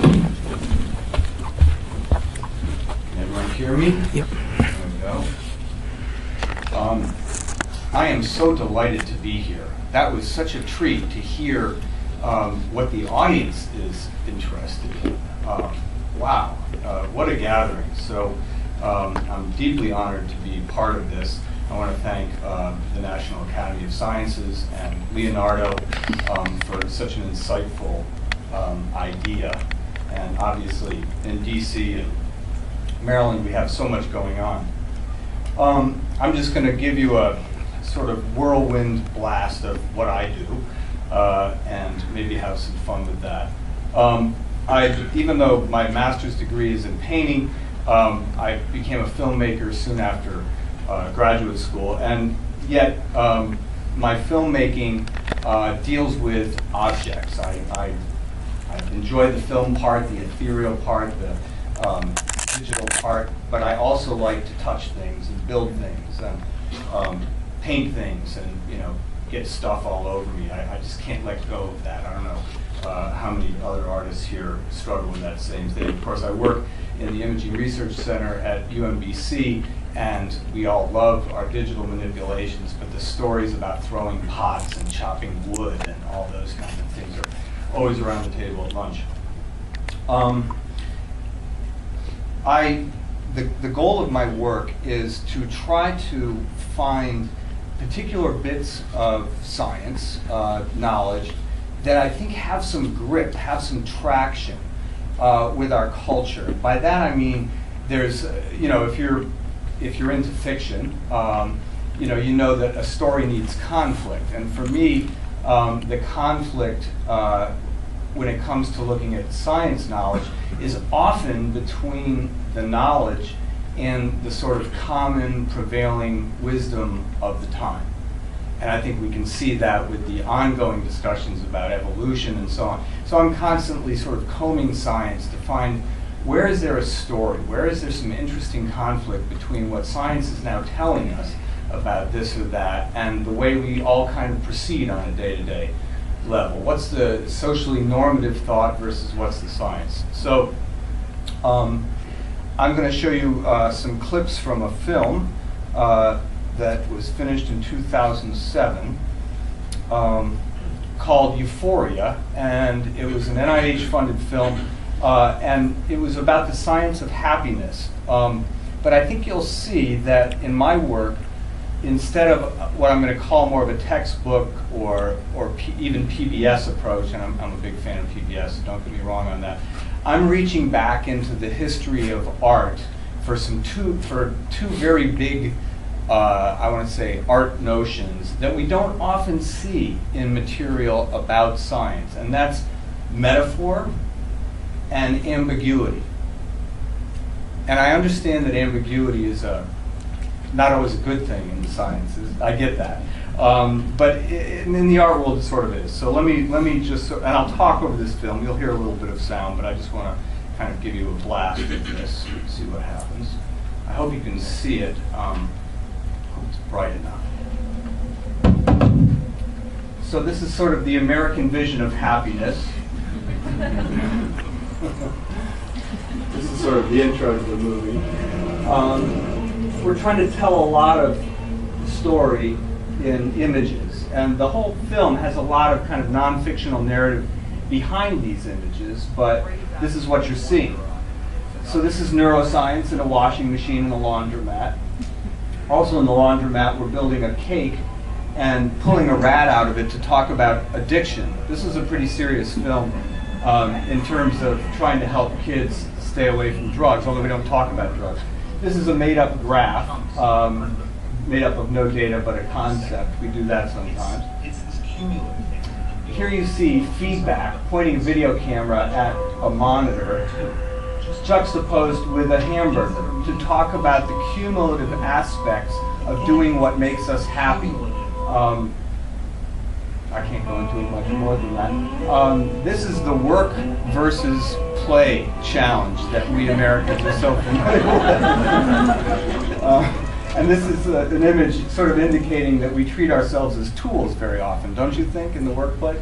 Can everyone hear me? Yep. There we go. I am so delighted to be here. That was such a treat to hear what the audience is interested in. Wow, what a gathering. So I'm deeply honored to be part of this. I want to thank the National Academy of Sciences and Leonardo for such an insightful idea. And obviously in DC and Maryland we have so much going on. I'm just going to give you a sort of whirlwind blast of what I do and maybe have some fun with that. Even though my master's degree is in painting, I became a filmmaker soon after graduate school, and yet my filmmaking deals with objects. I enjoy the film part, the ethereal part, the digital part, but I also like to touch things and build things and paint things and get stuff all over me. I just can't let go of that. I don't know how many other artists here struggle with that same thing. Of course, I work in the Imaging Research Center at UMBC, and we all love our digital manipulations, but the stories about throwing pots and chopping wood and all those kinds of things are always around the table at lunch. The goal of my work is to try to find particular bits of science, knowledge, that I think have some grip, have some traction with our culture. By that I mean there's, if you're into fiction, you know that a story needs conflict. And for me, the conflict when it comes to looking at science knowledge is often between the knowledge and the sort of common prevailing wisdom of the time. And I think we can see that with the ongoing discussions about evolution and so on. So I'm constantly sort of combing science to find where is there a story, where is there some interesting conflict between what science is now telling us about this or that and the way we all kind of proceed on a day-to-day level. What's the socially normative thought versus what's the science? So I'm going to show you some clips from a film that was finished in 2007 called Euphoria, and it was an NIH-funded film, and it was about the science of happiness. But I think you'll see that in my work, instead of what I'm going to call more of a textbook or even PBS approach, and I'm a big fan of PBS, so don't get me wrong on that, I'm reaching back into the history of art for two very big, I want to say, art notions that we don't often see in material about science, and that's metaphor and ambiguity. And I understand that ambiguity is not always a good thing in science. I get that. But in the art world, it sort of is. So let me just, and I'll talk over this film. You'll hear a little bit of sound, but I just want to kind of give you a blast of this, see what happens. I hope you can see it. I hope it's bright enough. So this is sort of the American vision of happiness. This is sort of the intro to the movie. We're trying to tell a lot of story in images, and the whole film has a lot of kind of non-fictional narrative behind these images, but this is what you're seeing. So this is neuroscience in a washing machine in a laundromat. Also in the laundromat, we're building a cake and pulling a rat out of it to talk about addiction. This is a pretty serious film in terms of trying to help kids stay away from drugs, although we don't talk about drugs. This is a made-up graph, made up of no data but a concept. We do that sometimes. Here you see feedback, pointing a video camera at a monitor, juxtaposed with a hamburger, to talk about the cumulative aspects of doing what makes us happy. I can't go into it much more than that. This is the work versus play challenge that we Americans are so familiar with. And this is an image sort of indicating that we treat ourselves as tools very often, don't you think, in the workplace?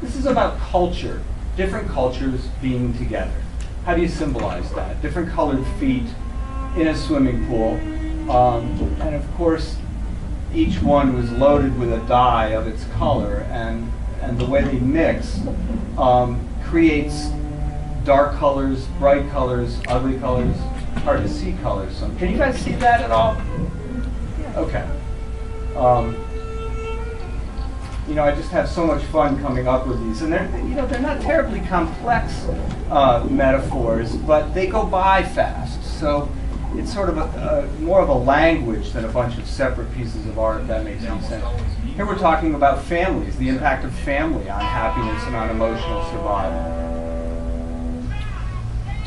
This is about culture. different cultures being together. How do you symbolize that? Different colored feet in a swimming pool. And of course, each one was loaded with a dye of its color, and the way they mix creates dark colors, bright colors, ugly colors, hard to see colors. So, can you guys see that at all? Okay. You know, I just have so much fun coming up with these, and they're not terribly complex metaphors, but they go by fast. So it's sort of more of a language than a bunch of separate pieces of art, if that makes any sense. Here we're talking about families, the impact of family on happiness and on emotional survival.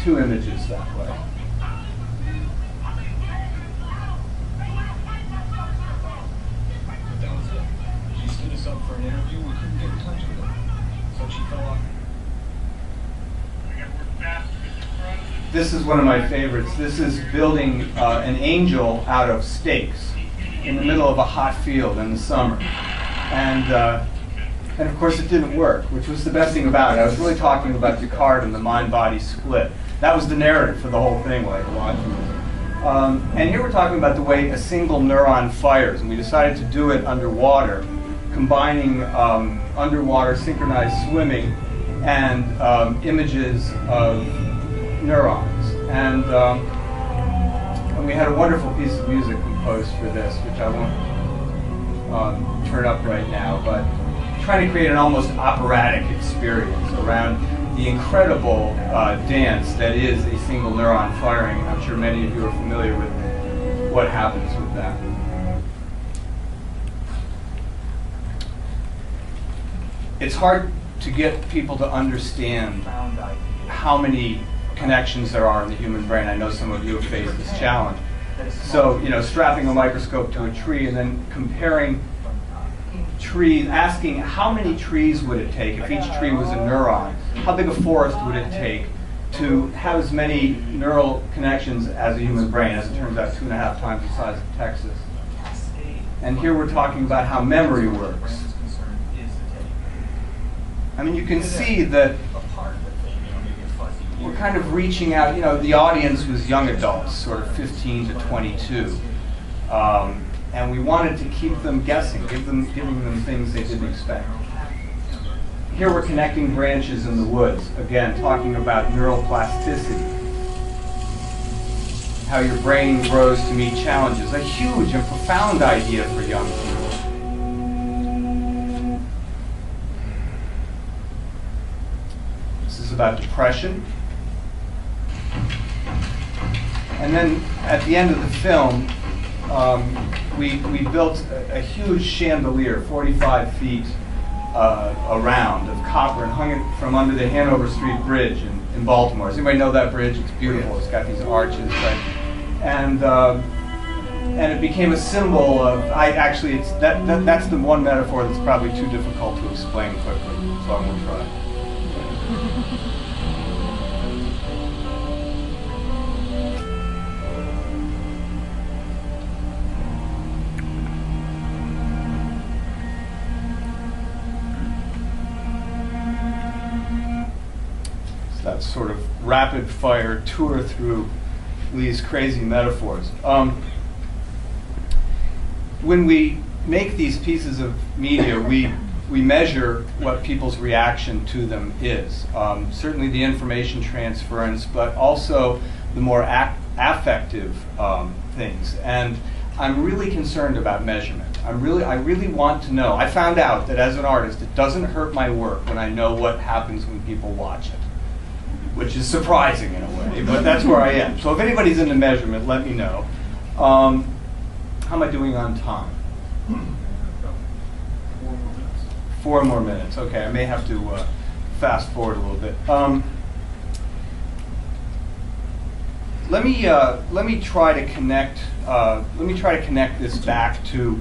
Two images that way. But that was it. She stood us up for an interview. We couldn't get in touch with her. So she fell off. This is one of my favorites. This is building an angel out of stakes in the middle of a hot field in the summer. And of course it didn't work, which was the best thing about it. I was really talking about Descartes and the mind-body split. That was the narrative for the whole thing while you were watching this. And here we're talking about the way a single neuron fires, and we decided to do it underwater, combining underwater synchronized swimming and images of neurons. And we had a wonderful piece of music composed for this, which I won't turn up right now, but trying to create an almost operatic experience around the incredible dance that is a single neuron firing. I'm sure many of you are familiar with what happens with that. It's hard to get people to understand how many connections there are in the human brain. I know some of you have faced this challenge. So, you know, strapping a microscope to a tree and then comparing trees, asking how many trees would it take if each tree was a neuron? How big a forest would it take to have as many neural connections as a human brain? As it turns out, 2.5 times the size of Texas. And here we're talking about how memory works. I mean, you can see that we're kind of reaching out. You know, the audience was young adults, sort of 15 to 22. And we wanted to keep them guessing, giving them things they didn't expect. Here we're connecting branches in the woods, again, talking about neural plasticity, how your brain grows to meet challenges, a huge and profound idea for young people. This is about depression. And then at the end of the film, we built a huge chandelier, 45 feet around, of copper, and hung it from under the Hanover Street Bridge in Baltimore. Does anybody know that bridge? It's beautiful. It's got these arches, right? And it became a symbol of. That's the one metaphor that's probably too difficult to explain quickly, so I'm going to try. That sort of rapid fire tour through these crazy metaphors. When we make these pieces of media, we measure what people's reaction to them is. Certainly the information transference, but also the more affective things. And I'm really concerned about measurement. I really want to know. I found out that as an artist, it doesn't hurt my work when I know what happens when people watch it, which is surprising in a way, but that's where I am. So if anybody's into measurement, let me know. How am I doing on time? 4 more minutes. Okay, I may have to fast forward a little bit. Let me try to connect. Let me try to connect this back to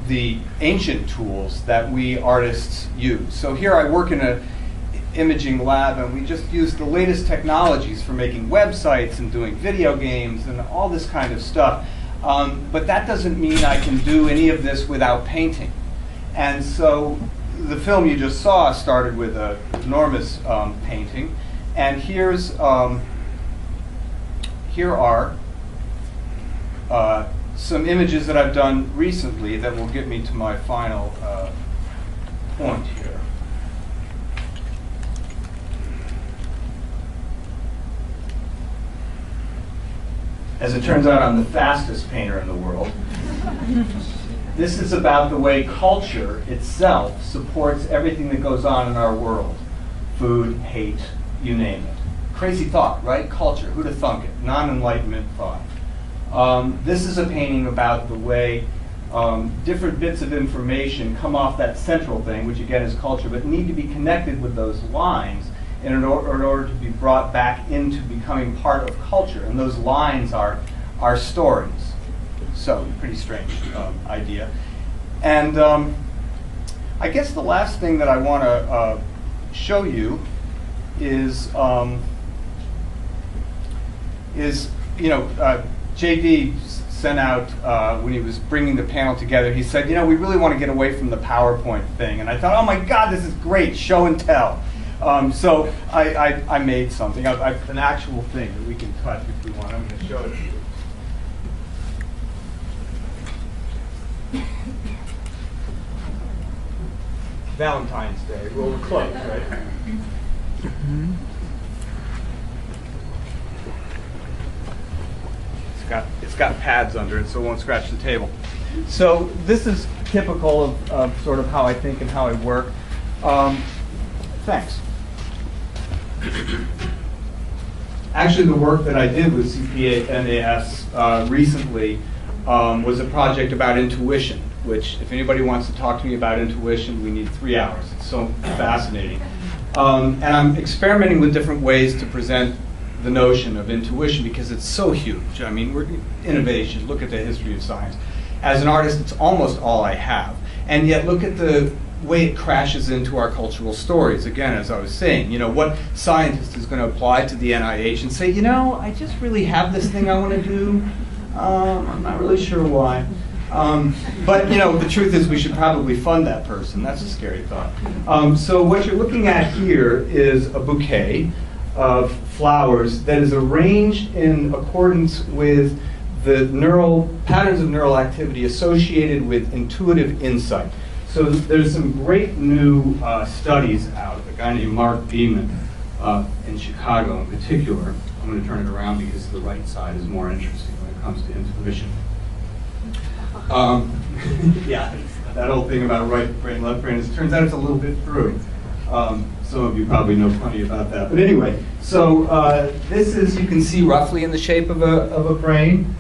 the ancient tools that we artists use. So here I work in a imaging lab, and we just use the latest technologies for making websites and doing video games and all this kind of stuff. But that doesn't mean I can do any of this without painting. And so the film you just saw started with an enormous painting, and here are some images that I've done recently that will get me to my final point here. As it turns out, I'm the fastest painter in the world. This is about the way culture itself supports everything that goes on in our world. Food, hate, you name it. Crazy thought, right? Culture, who'd have thunk it? Non-Enlightenment thought. This is a painting about the way different bits of information come off that central thing, which again is culture, but need to be connected with those lines in order to be brought back into becoming part of culture. And those lines are stories. So, pretty strange idea. And I guess the last thing that I want to show you is JD sent out, when he was bringing the panel together, he said, we really want to get away from the PowerPoint thing. And I thought, oh my God, this is great, show and tell. So I made something, an actual thing that we can touch if we want. I'm going to show it to you. Valentine's Day, well, we're close, right? It's got pads under it, so it won't scratch the table. So this is typical of sort of how I think and how I work. Thanks. Actually, the work that I did with CPNAS recently was a project about intuition, which, if anybody wants to talk to me about intuition, we need 3 hours. It's so fascinating. And I'm experimenting with different ways to present the notion of intuition because it's so huge. I mean, innovation, look at the history of science. As an artist, it's almost all I have. And yet, look at the way it crashes into our cultural stories. Again, as I was saying, what scientist is going to apply to the NIH and say, I just really have this thing I want to do. I'm not really sure why. But the truth is we should probably fund that person. That's a scary thought. So what you're looking at here is a bouquet of flowers that is arranged in accordance with the patterns of neural activity associated with intuitive insight. So there's some great new studies out. A guy named Mark Beeman in Chicago in particular. I'm going to turn it around because the right side is more interesting when it comes to intuition. Yeah, that old thing about right brain, left brain, it turns out it's a little bit true. Some of you probably know plenty about that. But anyway, so this is, you can see roughly in the shape of a brain.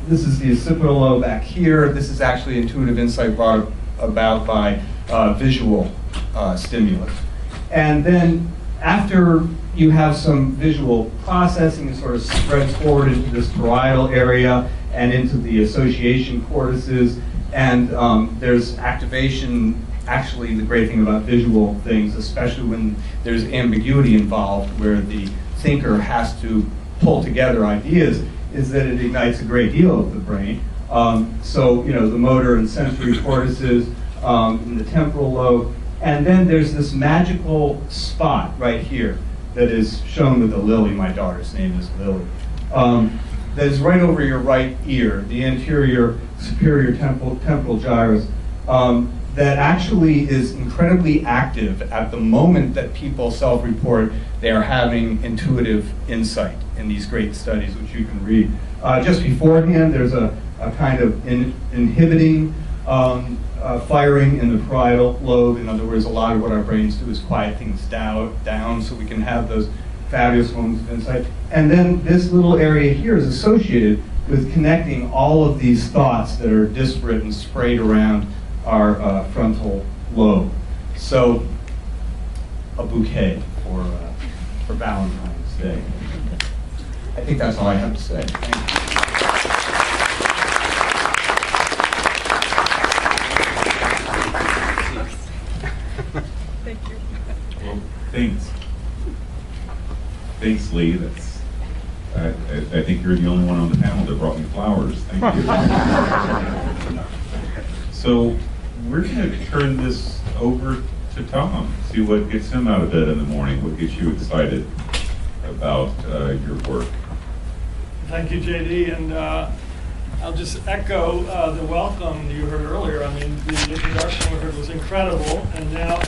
This is the occipital lobe back here. This is actually intuitive insight brought about by visual stimulus. And then after you have some visual processing, it sort of spreads forward into this parietal area and into the association cortices. And there's activation. Actually, the great thing about visual things, especially when there's ambiguity involved, where the thinker has to pull together ideas, is that it ignites a great deal of the brain. So, the motor and sensory cortices in the temporal lobe. And then there's this magical spot right here that is shown with a lily. My daughter's name is Lily. That is right over your right ear, the anterior superior temporal gyrus. That actually is incredibly active at the moment that people self-report they are having intuitive insight in these great studies, which you can read. Just beforehand, there's a kind of inhibiting firing in the parietal lobe. In other words, a lot of what our brains do is quiet things down so we can have those fabulous moments of insight. And then this little area here is associated with connecting all of these thoughts that are disparate and sprayed around our frontal lobe. So, a bouquet for Valentine's Day. I think that's all I have to say. Thank you. Well, thanks. Thanks, Lee. I think you're the only one on the panel that brought me flowers. Thank you. So we're going to turn this over to Tom. See what gets him out of bed in the morning, what gets you excited about your work. Thank you, JD, and I'll just echo the welcome you heard earlier. I mean, the introduction we heard was incredible, and now